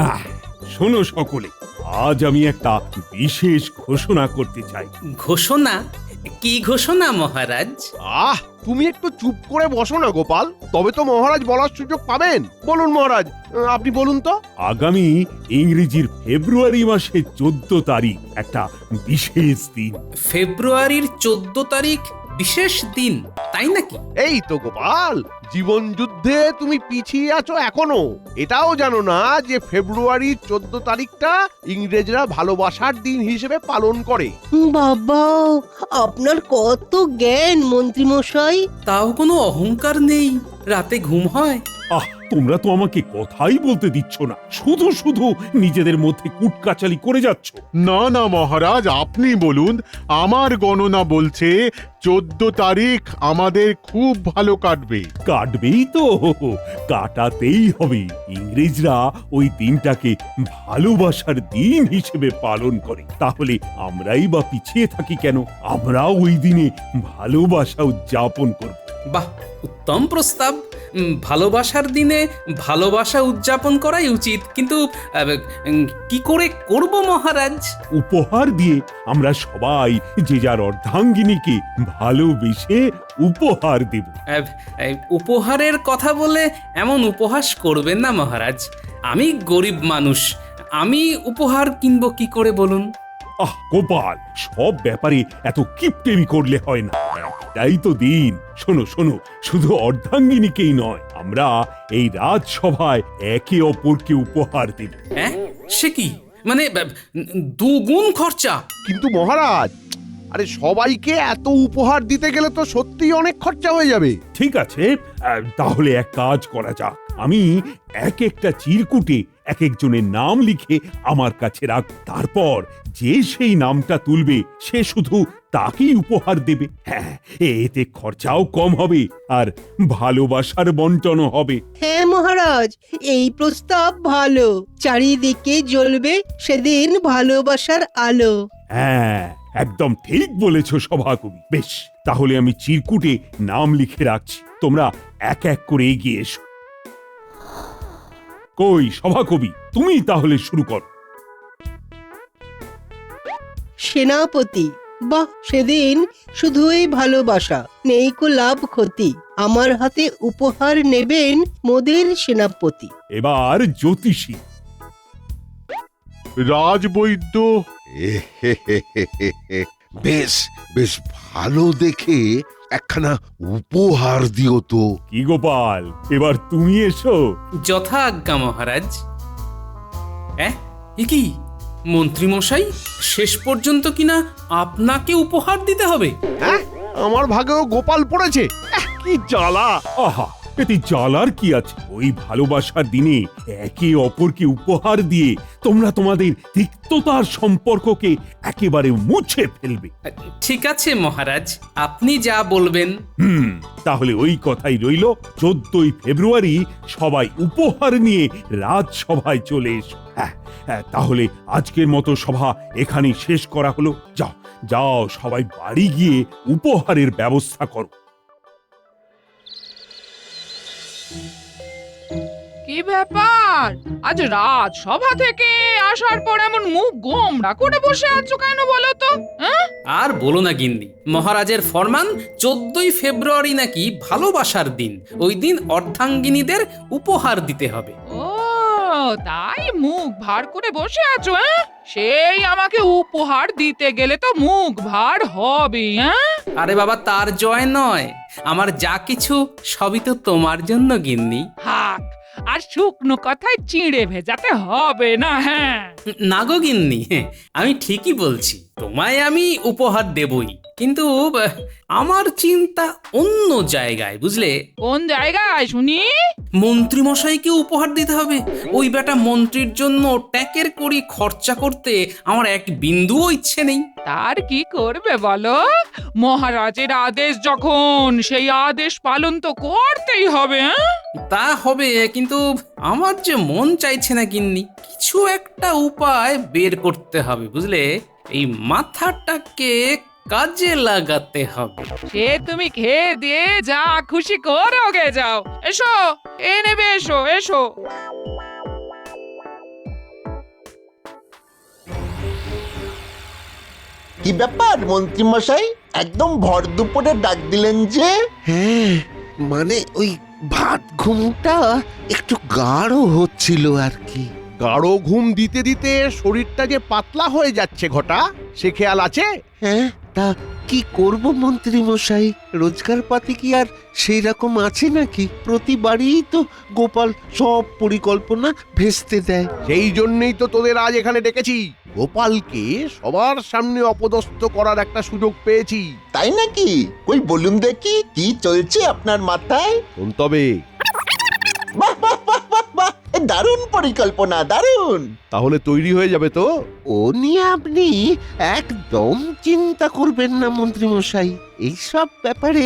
আহ, শোনো সকলে, আজ আমি একটা বিশেষ ঘোষণা করতে চাই। ঘোষণা? কি ঘোষণা মহারাজ? তুমি একটু চুপ করে বসো না গোপাল, তবে তো মহারাজ বলার সুযোগ পাবেন। বলুন মহারাজ, আপনি বলুন তো। আগামী ইংরেজির ফেব্রুয়ারি মাসের 14 তারিখ একটা বিশেষ দিন। ফেব্রুয়ারির 14 তারিখ বিশেষ দিন, তাই নাকি? এই তো গোপাল, জীবন যুদ্ধে তুমি পিছিয়ে আছো এখনো। এটাও জানো না যে ফেব্রুয়ারির 14 তারিখটা ইংরেজরা ভালোবাসার দিন হিসেবে পালন করে। বাবা, আপনার কত জ্ঞান মন্ত্রী মশাই। তাও কোনো অহংকার নেই, রাতে ঘুম হয়? তোমরা তো আমাকে কথাই বলতে দিচ্ছ না, শুধু শুধু নিজেদের মধ্যে কুটকাচালি করে যাচ্ছ। না না মহারাজ, আপনি বলুন। আমার গণনা বলছে 14 তারিখ আমাদের খুব ভালো কাটবে। কাটবেই তো, কাটাতেই হবে। ইংরেজরা ওই দিনটাকে ভালোবাসার দিন হিসেবে পালন করে, তাহলে আমরাই বা পিছিয়ে থাকি কেন? আমরা ওই দিনে ভালোবাসা উদযাপন করব। বাহ, উত্তম প্রস্তাব। ভালোবাসার দিনে ভালোবাসা উদযাপন করাই উচিত, কিন্তু কি করে করব মহারাজ? উপহার দিয়ে আমরা সবাই যে যার অর্ধাঙ্গিনীকে ভালোবেসে উপহার দেব। উপহারের কথা বলে এমন উপহাস করবেন না মহারাজ। আমি গরিব মানুষ, আমি উপহার কিনবো কি করে বলুন? গোপাল, সব ব্যাপারে এত কিপটেমি করলে হয় না। একটাই তো দিন। শোনো শোনো, শুধু অর্ধাঙ্গিনীকেই নয়, আমরা এই রাজসভায় একে অপরকে উপহার দেব। সে কি, মানে দুগুণ খরচা? কিন্তু মহারাজ, আরে সবাইকে এত উপহার দিতে গেলে তো সত্যিই অনেক খরচা হয়ে যাবে। ঠিক আছে, তাহলে এক কাজ করা যাক। আমি এক একটা চিরকুটে এক একজনের নাম লিখে আমার কাছে রাখ, তারপর যে সেই নামটা তুলবে সে শুধু তাকেই উপহার দেবে। হ্যাঁ, এতে খরচাও কম হবে আর ভালোবাসার বন্টনও হবে। হ্যাঁ মহারাজ, এই প্রস্তাব ভালো। চারিদিকে জ্বলবে সেদিন ভালোবাসার আলো। হ্যাঁ, একদম ঠিক বলেছ সভাকবি। বেশ, তাহলে আমি চিরকুটে নাম লিখে রাখছি, তোমরা এক এক করে এগিয়ে এসো। কই সভাকবি, তুমি তাহলে শুরু করো। সেনাপতি। বাহ, সেদিন শুধুই ভালোবাসা, নেই কো লাভ ক্ষতি। আমার হাতে উপহার নেবেন মোদের সেনাপতি। এবার জ্যোতিষী। রাজবৈদ্য। বেশ বেশ ভালো দেখে একখানা উপহার দিও তো। কি গোপাল, এবার তুমি এসো। যথা আজ্ঞা মহারাজ। এ কি মন্ত্রী মশাই, শেষ পর্যন্ত কিনা আপনাকে উপহার দিতে হবে? হ্যাঁ, আমার ভাগেও গোপাল পড়েছে। কি জ্বালা! আহা, এতে জ্বালার কি আছে? ওই ভালোবাসার দিনে একে অপরকে উপহার দিয়ে তোমরা তোমাদের তিক্ততার সম্পর্ককে একেবারে মুছে ফেলবে। ঠিক আছে মহারাজ, আপনি যা বলবেন। তাহলে ওই কথাই রইল। 14ই ফেব্রুয়ারি সবাই উপহার নিয়ে রাজসভায় চলে এসো। হ্যাঁ, তাহলে আজকের মতো সভা এখানেই শেষ করা হলো। যাও যাও, সবাই বাড়ি গিয়ে উপহারের ব্যবস্থা করো। কি ব্যাপার, আজ রাজসভা থেকে আসার পর এমন মুখ গোমড়া করে বসে আছো কেন বলো তো? আর বলো না গিন্নি, মহারাজের ফরমান 14ই ফেব্রুয়ারি নাকি ভালোবাসার দিন, ওই দিন অর্ধাঙ্গিনীদের উপহার দিতে হবে। ও তাই মুখ ভার করে বসে আছো? সেই আমাকে উপহার দিতে গেলে তো মুখ ভার হবে। আরে বাবা, তার জয় নয়, আমার যা কিছু সবই তো তোমার জন্য গিন্নি। হাক, আর শুকনো কথায় চিড়ে ভেজাতে হবে না। হ্যাঁ না গো গিন্নি, আমি ঠিকই বলছি, তোমায় আমি উপহার দেবই, কিন্তু আমার চিন্তা অন্য জায়গায়, বুঝলে? কোন জায়গায় শুনি? মন্ত্রী মশাইকে উপহার দিতে হবে। ওই বেটা মন্ত্রীর জন্য ট্যাকের কড়ি খরচা করতে আমার এক বিন্দুও ইচ্ছে নেই। তার কি করবে বলো? মহারাজের আদেশ যখন, সেই আদেশ পালন তো করতেই হবে। তা হবে, কিন্তু আমার যে মন চাইছে না গিন্নি। কিছু একটা উপায় বের করতে হবে, বুঝলে? এই মাথাটাকে কাজে লাগাতে হবে। সে তুমি খেয়ে দিয়ে যা খুশি করোগে, যাও। এসো, এ নেবে, এসো এসো। কি ব্যাপার মন্ত্রী মশাই, একদম ভর দুপুরে ডাক দিলেন যে? হ্যাঁ, মানে ওই ভাত ঘুমটা একটু গাঢ় হচ্ছিল আর কি। গাঢ় ঘুম দিতে দিতে শরীরটা যে পাতলা হয়ে যাচ্ছে ঘটা, সে খেয়াল আছে? হ্যাঁ, তা কি করব মন্ত্রী মশাই, রোজগার পাতি কি আর সেই রকম আছে নাকি? প্রতিবারই তো গোপাল সব পরিকল্পনা ভেস্তে দেয়। সেই জন্যই তো তোদের আজ এখানে ডেকেছি। গোপালকে সবার সামনে অপদস্থ করার একটা সুযোগ পেয়েছি। তাই নাকি? কই বলুন দেখি, কি চলছে আপনার মাথায়? শোন তবে, বাহ বাহ বাহ বাহ বাহ, এ দারুণ পরিকল্পনা, দারুণ। তাহলে তৈরি হয়ে যাবে তো? ও নিয়ে আপনি একদম চিন্তা করবেন না মন্ত্রী মশাই, এইসব ব্যাপারে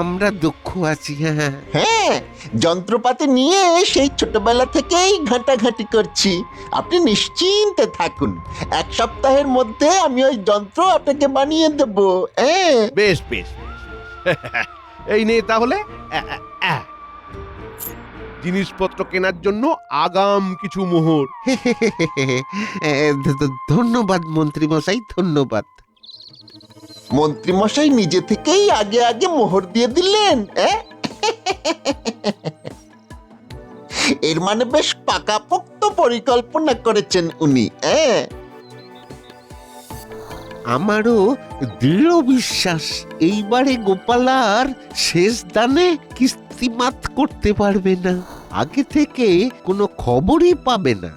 আমরা দক্ষ আছি। হ্যাঁ, হ্যাঁ, যন্ত্রপাতি নিয়ে সেই ছোটবেলা থেকেই ঘাঁটাঘাঁটি করছি। আপনি নিশ্চিন্তে থাকুন, 1 সপ্তাহের মধ্যে আমি ওই যন্ত্র আপনাকে বানিয়ে দেব। বেশ বেশ এই নে তাহলে জিনিসপত্র কেনার জন্য আগাম কিছু মোহর। ধন্যবাদ মন্ত্রী মশাই, ধন্যবাদ। মন্ত্রী মশাই নিজে থেকেই আগে আগে মোহর দিয়ে দিলেন। এর মানে বেশ পাকাপোক্ত পরিকল্পনা করেছেন উনি। আমারও দৃঢ় বিশ্বাস এইবারে গোপাল আর শেষ দানে কিস্তিমাত করতে পারবে না, আগে থেকে কোনো খবরই পাবে না।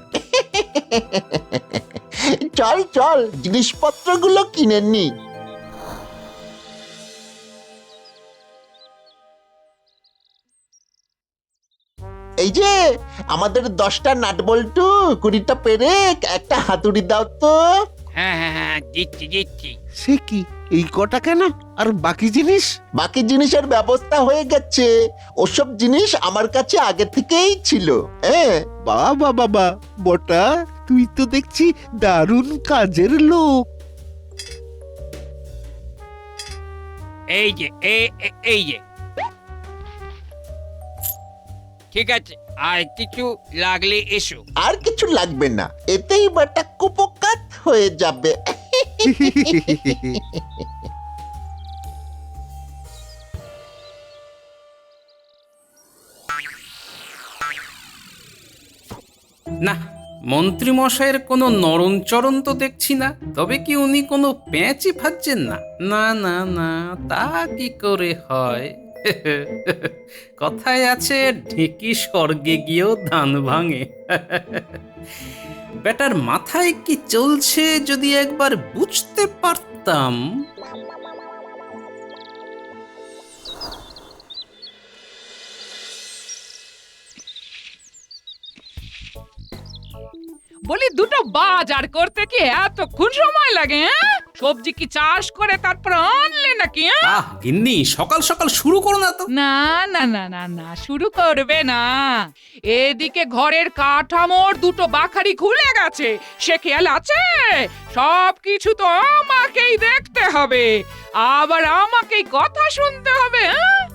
চল চল, জিনিসপত্রগুলো কিনে নি। এই যে আমাদের 10টা নাট বল্টু, 20টা পেরেক, একটা হাতুড়ি দাও তো। হ্যাঁ হ্যাঁ হ্যাঁ, দিচ্ছি দিচ্ছি। সে কি, এই কটা কেন? আর বাকি জিনিস? বাকি জিনিসের ব্যবস্থা হয়ে গেছে, ওসব জিনিস আমার কাছে আগে থেকেই ছিল। বাবা বাবা, বটা তুই তো দেখছি দারুণ কাজের লোক। এই যে এই যে, ঠিক আছে, আর কিছু লাগলে এসো। আর কিছু লাগবে না, এতেই বাটা কুপকাত হয়ে যাবে। না, মন্ত্রী মশাইয়ের কোনো নরণচরণ তো দেখছি না। তবে কি উনি কোনো পেঁচই ফাচ্ছেন না? না না না, তা কি করে হয়? কথায় আছে, ঢেঁকি স্বর্গে গিয়েও ধান ভাঙে। বেটার মাথায় কি চলছে যদি একবার বুঝতে পারতাম। বলি দুটো বাজার করতে কি এতক্ষণ সময় লাগে? সবজি কি চাষ করে তারপর আনলে নাকি? আহ গিন্নি, সকাল সকাল শুরু করো না তো। না না না না না, শুরু করবে না। এদিকে ঘরের কাঠামোর দুটো বাখারি খুলে গেছে, সে খেয়াল আছে? সব কিছু তো আমাকেই দেখতে হবে, আবার আমাকেই কথা শুনতে হবে।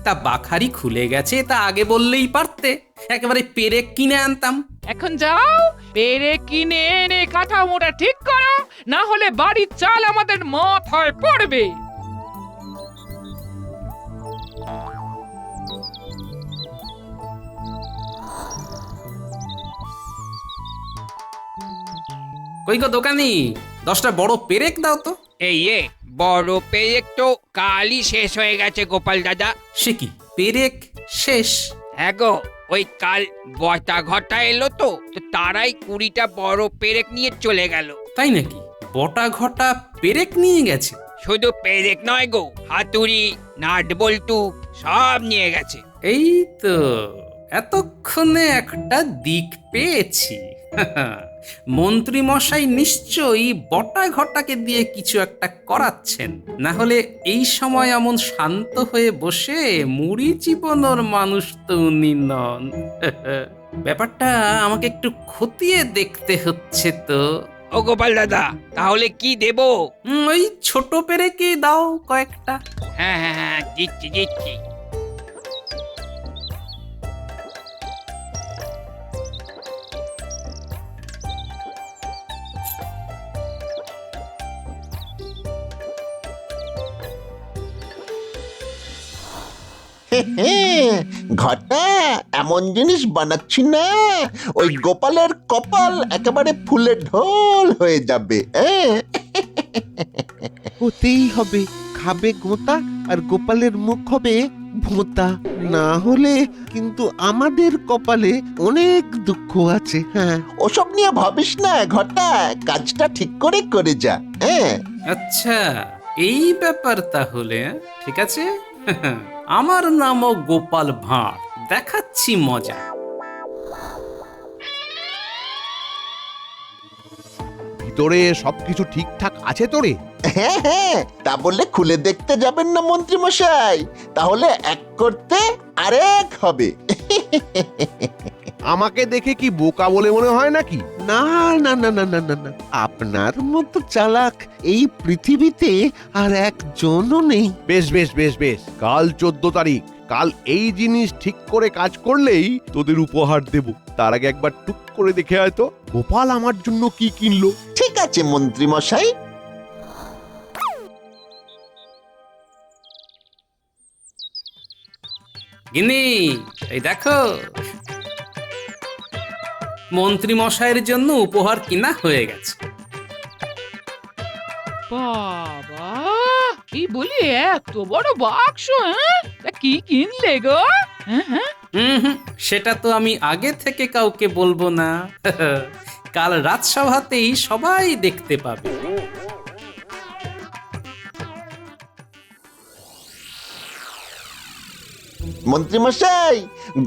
তা বাখারি খুলে গেছে, তা আগে বললেই পারতে, একেবারে পেরেক কিনে আনতাম। এখন যাও, পেরে কিনে এনে কাঠামোটা ঠিক করো, না হলে বাড়ির চাল আমাদের মাথায় পড়বে। কই গো দোকানি, 10টা বড় পেরেক দাও তো। এই বড় পেরেক তো কালই শেষ হয়ে গেছে গোপাল দাদা। সে কি, পেরেক শেষ? হ্যাঁ গো, ওই কাল বটা ঘটা এলো তো তারাই 20টা বড় পেরেক নিয়ে চলে গেল। তাই নাকি? বটা ঘটা পেরেক নিয়ে গেছে? শুধু পেরেক নয় গো, হাতুড়ি, নাট বল্টু সব নিয়ে গেছে। এই তো এতক্ষণে একটা দিক পেয়েছি। মন্ত্রী মশাই নিশ্চয়ই বটা ঘটাকে দিয়ে কিছু একটা করাচ্ছেন, না হলে এই সময় এমন শান্ত হয়ে বসে মুড়ি চিবানোর মানুষ তো উনি নন। ব্যাপারটা আমাকে একটু খতিয়ে দেখতে হচ্ছে তো। ও গোপাল দাদা, তাহলে কি দেব? ওই ছোট পেরেকই দাও কয়েকটা। হ্যাঁ হ্যাঁ হ্যাঁ, দিচ্ছি দিচ্ছি। ঘটা এমন জিনিস বানাচ্ছি না ওই গোপালের কপাল একেবারে ফুলে ঢোল হয়ে যাবে। হতেই হবে, খাবে গোতা আর গোপালের মুখ হবে ভোঁতা। না হলে কিন্তু আমাদের কপালে অনেক দুঃখ আছে। হ্যাঁ, ওসব নিয়ে ভাবিস না ঘটা, কাজটা ঠিক করে করে যা। আচ্ছা এই ব্যাপার তাহলে, ঠিক আছে। আমার নামও গোপাল ভাঁড়, দেখাচ্ছি মজা। ভিতরে সবকিছু ঠিকঠাক আছে তো রে? হ্যাঁ হ্যাঁ, তা বললে খুলে দেখতে যাবেন না মন্ত্রী মশাই? তাহলে এক করতে আরেক হবে। আমাকে দেখে কি বোকা বলে মনে হয় নাকি? না না না না না না না, আপনার মতো চালাক এই পৃথিবীতে আর একজনও নেই। বেশ বেশ বেশ বেশ, কাল 14 তারিখ, কাল এই জিনিস ঠিক করে কাজ করলেই তোদের উপহার দেব। তার আগে একবার টুক করে দেখে আয় তো গোপাল আমার জন্য কি কিনলো। ঠিক আছে মন্ত্রী মশাই। গিন্নি, এই দেখো মন্ত্রী মশাইয়ের জন্য উপহার কিনা হয়ে গেছে। বাবা, এই বলি এত বড় বাক্স, হ্যাঁ? তা কি কিনলে গো? হ্যাঁ, সেটা তো আমি আগে থেকে কাউকে বলবো না। কাল রাজসভাতেই সবাই দেখতে পাবে। মন্ত্রী মশাই,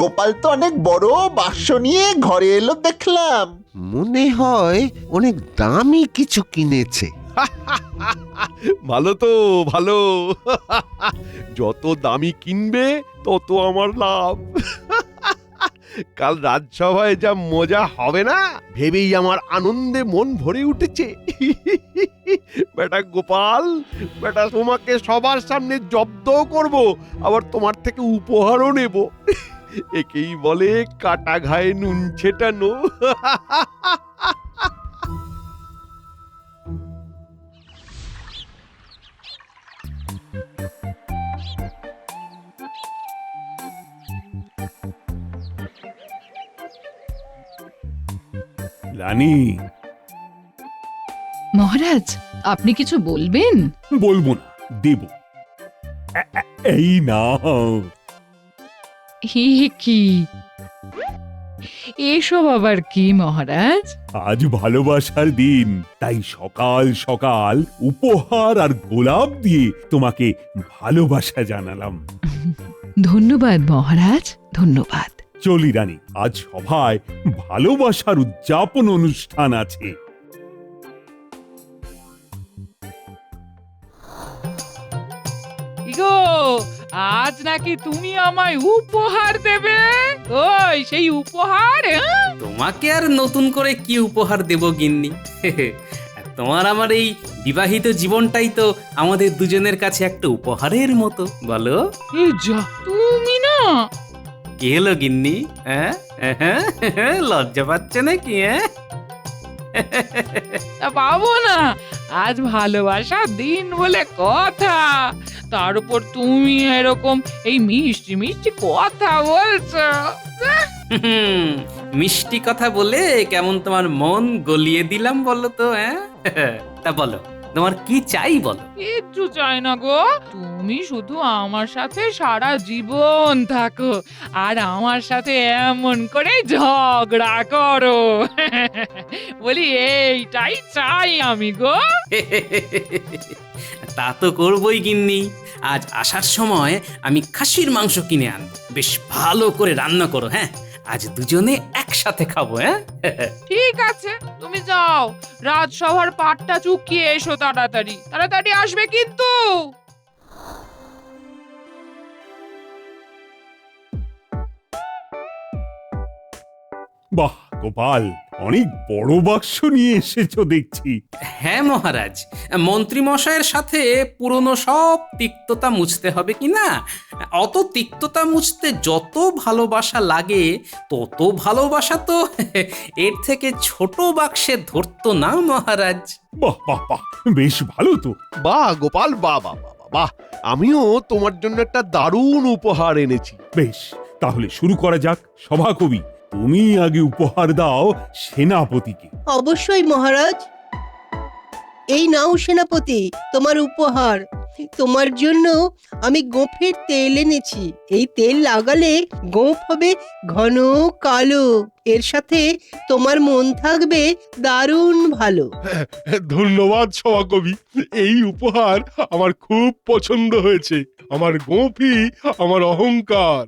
গোপাল তো অনেক বড় বাক্স নিয়ে ঘরে এলো দেখলাম। মনে হয় অনেক দামি কিছু কিনেছে। ভালো তো ভালো। যত দামি কিনবে তত আমার লাভ। কাল রাজসভায় যা মজা হবে না ভেবেই আমার আনন্দে মন ভরে উঠেছে। বেটা গোপাল, বেটা তোমাকে সবার সামনে জব্দও করব, আবার তোমার থেকে উপহারও নেব। একেই বলে কাটা ঘায়ে নুন ছেটানো। রানী, মহারাজ আপনি কিছু বলবেন? বলবো না, দেব। এই নাও। কি এসব আবার কি মহারাজ? আজ ভালোবাসার দিন, তাই সকাল সকাল উপহার আর গোলাপ দিয়ে তোমাকে ভালোবাসা জানালাম। ধন্যবাদ মহারাজ, ধন্যবাদ। চলি রানী, আজ সভায় ভালোবাসার উদযাপন অনুষ্ঠান আছে। গো, আজ নাকি তুমি আমায় উপহার দেবে? ওই সেই উপহার? তোমাকে আর নতুন করে কি উপহার দেব গিন্নি? তোমার আমার এই বিবাহিত জীবনটাই তো আমাদের দুজনের কাছে একটা উপহারের মতো, বলো? এই যা, তুমি না। কি হলো গিন্নি? লজ্জা পাচ্ছে নাকি? পাবো না, আজ ভালোবাসার দিন বলে কথা, তার উপর তুমি এরকম এই মিষ্টি মিষ্টি কথা বলছো। মিষ্টি কথা বলে কেমন তোমার মন গলিয়ে দিলাম বলো তো? তা বলো, তোমার কি চাই বলো? কিচ্ছু চাই না গো, তুমি শুধু আমার সাথে সারা জীবন থাকো আর আমার সাথে এমন করে ঝগড়া করো। বলি এইটাই চাই আমি গো। তা তো করবই গিন্নি। আজ আসার সময় আমি খাসির মাংস কিনে আনবো, বেশ ভালো করে রান্না করো। হ্যাঁ, আজ দুজনে একসাথে খাবো। ঠিক আছে, তুমি যাও, রাজসভার পাটটা চুকিয়ে এসো, তাড়াতাড়ি তাড়াতাড়ি আসবে কিন্তু। বাহ গোপাল, অনেক বড় বাক্স নিয়ে এসেছো দেখছি। হ্যাঁ মহারাজ, মন্ত্রী মশাইয়ের সাথে পুরনো সব তিক্ততা মুছতে হবে কি না? অত তিক্ততা মুছতে যত ভালোবাসা লাগে তত ভালোবাসা তো এর থেকে ছোট বাক্সে ধরতো না মহারাজ। বাহ বাহ বাহ, বেশ ভালো তো। বাহ গোপাল, বাহ বাহ বাহ, বাহ, আমিও তোমার জন্য একটা দারুণ উপহার এনেছি। বেশ, তাহলে শুরু করা যাক। সভাকবি, তুমি আগে উপহার দাও সেনাপতিকে। অবশ্যই মহারাজ। এই নাও সেনাপতি, তোমার উপহার। তোমার জন্য আমি গোঁফের তেল এনেছি। এই তেল লাগালে গোঁফ হবে ঘন কালো। এর সাথে তোমার মন থাকবে দারুণ ভালো। ধন্যবাদ সভাকবি, এই উপহার আমার খুব পছন্দ হয়েছে। আমার গোঁফই আমার অহংকার।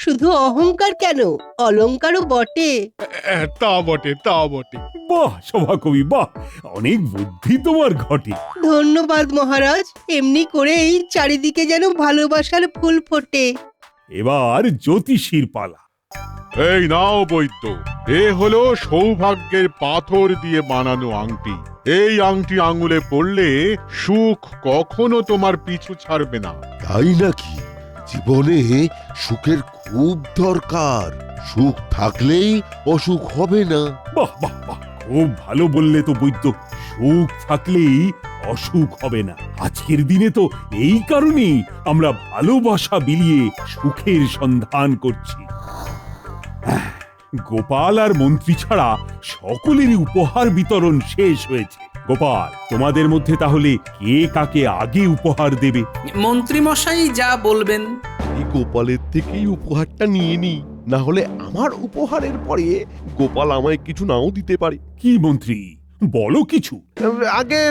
শুধু অহংকার কেন, অলংকারও বটে। তা বটে, তা বটে। বাহ সভাকবি, বাহ, অনেক বুদ্ধি তোমার ঘটে। ধন্যবাদ মহারাজ। এমনি করেই চারিদিকে যেন ভালোবাসার ফুল ফোটে। এবার জ্যোতিষীর পালা। এই নাও বৈদ্য, এ হলো সৌভাগ্যের পাথর দিয়ে বানানো আংটি। এই আংটি আঙুলে পড়লে সুখ কখনো তোমার পিছু ছাড়বে না। তাই নাকি? জীবনে সুখের খুব দরকার। সুখ থাকলেই অসুখ হবে না। বাহ বাহ বাহ, খুব ভালো বললে তো বৈদ্য। সুখ থাকলেই অসুখ হবে না। আজকের দিনে তো এই কারণেই আমরা ভালোবাসা বিলিয়ে সুখের সন্ধান করছি। গোপাল আর মন্ত্রী ছাড়া সকলেরই উপহার বিতরণ শেষ হয়েছে। গোপাল, তোমাদের মধ্যে তাহলে কে কাকে আগে উপহার দেবে? মন্ত্রী মশাই যা বলবেন। এই গোপালের থেকেই উপহারটা নিয়ে নি, না হলে আমার উপহারের পরে গোপাল আমায় কিছু নাও দিতে পারে। কি মন্ত্রী, বলো কিছু। আগে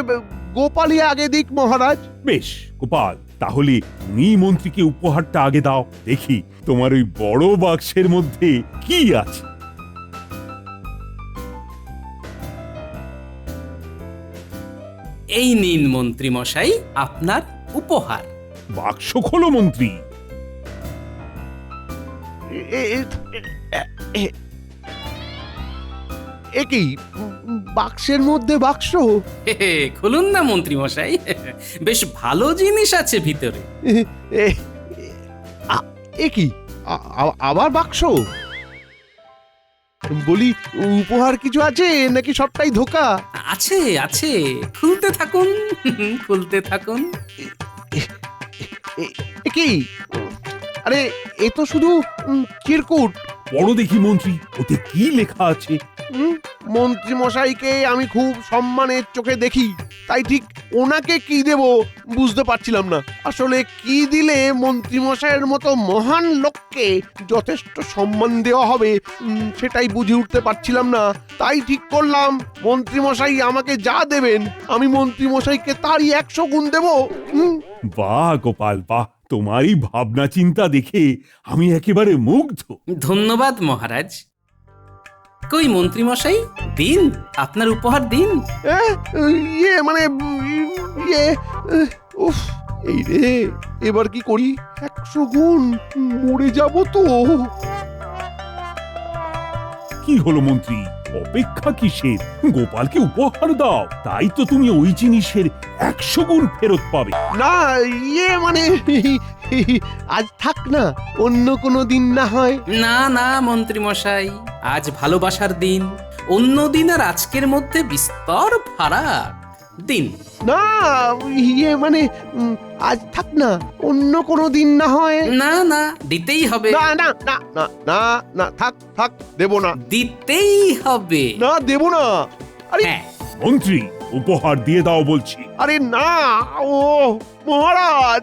গোপালই আগে দিক মহারাজ। বেশ গোপাল, তাহলে তুমি মন্ত্রীকে উপহারটা আগে দাও। দেখি তোমার ওই বড় বাক্সের মধ্যে কি আছে। এই নিন মন্ত্রী মশাই আপনার উপহার। বাক্স খোলো মন্ত্রী। একই বাক্সের মধ্যে বাক্স? খুলুন না মন্ত্রী মশাই, বেশ ভালো জিনিস আছে ভিতরে। একই আবার বাক্স? বলি, উপহার কিছু আছে নাকি সবটাই ধোকা? আছে আছে, খুলতে থাকুন খুলতে থাকুন। কি? আরে এ তো শুধু চিরকুট। বড় দেখি মন্ত্রী, ওতে কি লেখা আছে? মন্ত্রী মশাইকে আমি খুব সম্মানের চোখে দেখি, তাই ঠিক ওনাকে কি দেব বুঝতে পারছিলাম না। আসলে কি দিলে মন্ত্রী মশাইয়ের মতো মহান লোককে যথেষ্ট সম্মান দেওয়া হবে সেটাই বুঝে উঠতে পারছিলাম না। তাই ঠিক করলাম মন্ত্রী মশাই আমাকে যা দেবেন আমি মন্ত্রী মশাইকে তারই 100 গুণ দেব। বাহ গোপাল, বাহ, তোমারই ভাবনা চিন্তা দেখে আমি একেবারে মুগ্ধ। ধন্যবাদ মহারাজ। কই মন্ত্রী মশাই, দিন আপনার উপহার দিন। ইয়ে মানে ইয়ে, উফ, এই রে, এবার কি করি? 100 গুণ, মরে যাব তো। কি হলো মন্ত্রী, অপেক্ষা কিসের? গোপালকে উপহার দাও, তাই তো তুমি ওই জিনিসের 100 গুণ ফেরত পাবে। না, ইয়ে মানে আজ থাক না, অন্য কোনো দিন না হয়। না না মন্ত্রী মশাই, আজ ভালোবাসার দিন। অন্য দিন আর আজকের মধ্যে বিস্তর ফারাক। দিন। না, ইয়ে মানে আজ থাক না, অন্য কোনো দিন না হয়। না না, দিতেই হবে। না না না না না না, থাক থাক, দেব না। দিতেই হবে। না, দেব না। আরে হ্যাঁ, মন্ত্রী, উপহার দিয়ে দাও বলছি। আরে না, ও মহারাজ।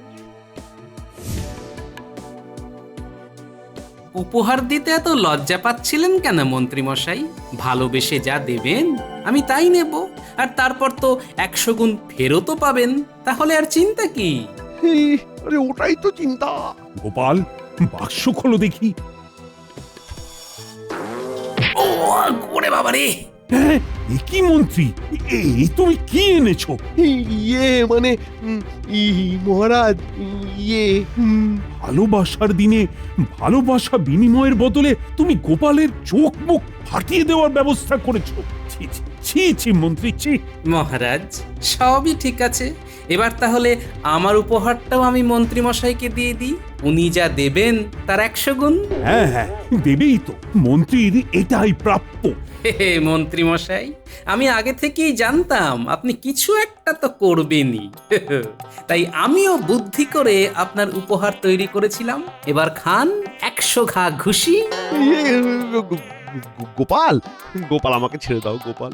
উপহার দিতে এত লজ্জা পাচ্ছিলেন কেন মন্ত্রী মশাই? ভালোবেসে যা দেবেন আমি তাই নেব, আর তারপর তো 100 গুণ ফেরতও পাবেন। তাহলে আর চিন্তা কি? আরে ওটাই তো চিন্তা। গোপাল, বাক্স খোলো দেখি। ও ওরে বাবা রে! হ্যাঁ, এ কি মন্ত্রী, এই তুমি কি এনেছো? ইয়ে মানে মহারাজ, ইয়ে ভালোবাসার দিনে ভালোবাসা বিনিময়ের বদলে তুমি গোপালের চোখ মুখ ফাটিয়ে দেওয়ার ব্যবস্থা করেছো। ছি ছি, ছি ছি মন্ত্রী, ছি। মহারাজ, সবই ঠিক আছে। এবার তাহলে আমার উপহারটাও আমি মন্ত্রী মশাইকে দিয়ে দিই। উনি যা দেবেন তার 100 গুণ। হ্যাঁ হ্যাঁ, দেবেই তো, মন্ত্রীর এটাই প্রাপ্য। হে মন্ত্রী মশাই, আমি আগে থেকেই জানতাম আপনি কিছু একটা তো করবেনই। তাই আমিও বুদ্ধি করে আপনার উপহার তৈরি করেছিলাম। এবার খান 100 ঘা ঘুষি। গোপাল, গোপাল আমাকে ছেড়ে দাও গোপাল,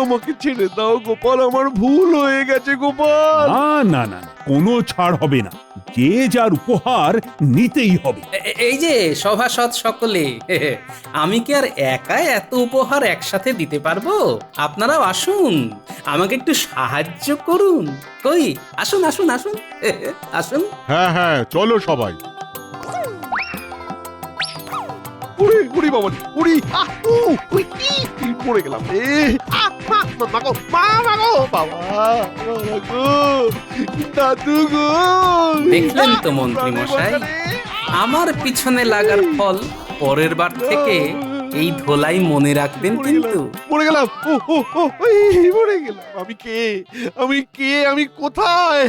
আমাকে ছেড়ে দাও গোপাল, আমার ভুল হয়ে গেছে গোপাল। না না না, কোনো ছাড় হবে না, যে যার উপহার নিতেই হবে। এই যে সভাসদ সকলে, আমি কি আর একা এত উপহার একসাথে দিতে পারবো? আপনারাও আসুন, আমাকে একটু সাহায্য করুন। কই, আসুন আসুন আসুন, আসুন। হ্যাঁ হ্যাঁ, চলো সবাই। উড়ি উড়ি বাবা উড়ি, উড়ি পড়ে গেলাম রে। মাগো মাগো বাবা, গো দাদু গো। দেখলেন তো মন্ত্রী মশাই, আমার পিছনে লাগার ফল। পরের বার থেকে এই ধোলাই মনে রাখবেন কিন্তু। পড়ে গেলাম, পড়ে গেলাম। আমি কে, আমি কে, আমি কোথায়?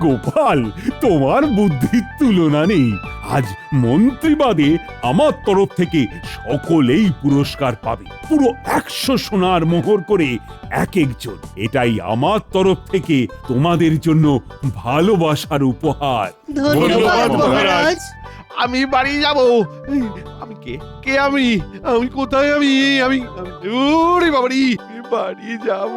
গোপাল, তোমার বুদ্ধির তুলনা নেই। আজ মন্ত্রী বাদে আমার তরফ থেকে সকলেই পুরস্কার পাবে, পুরো 100 সোনার মোহর করে এক একজন। এটাই আমার তরফ থেকে তোমাদের জন্য ভালোবাসার উপহার। ধন্যবাদ মহারাজ। আমি বাড়ি যাব। আমি কে, কে আমি, আমি কোথায়, আমি আমি বাড়ি যাব।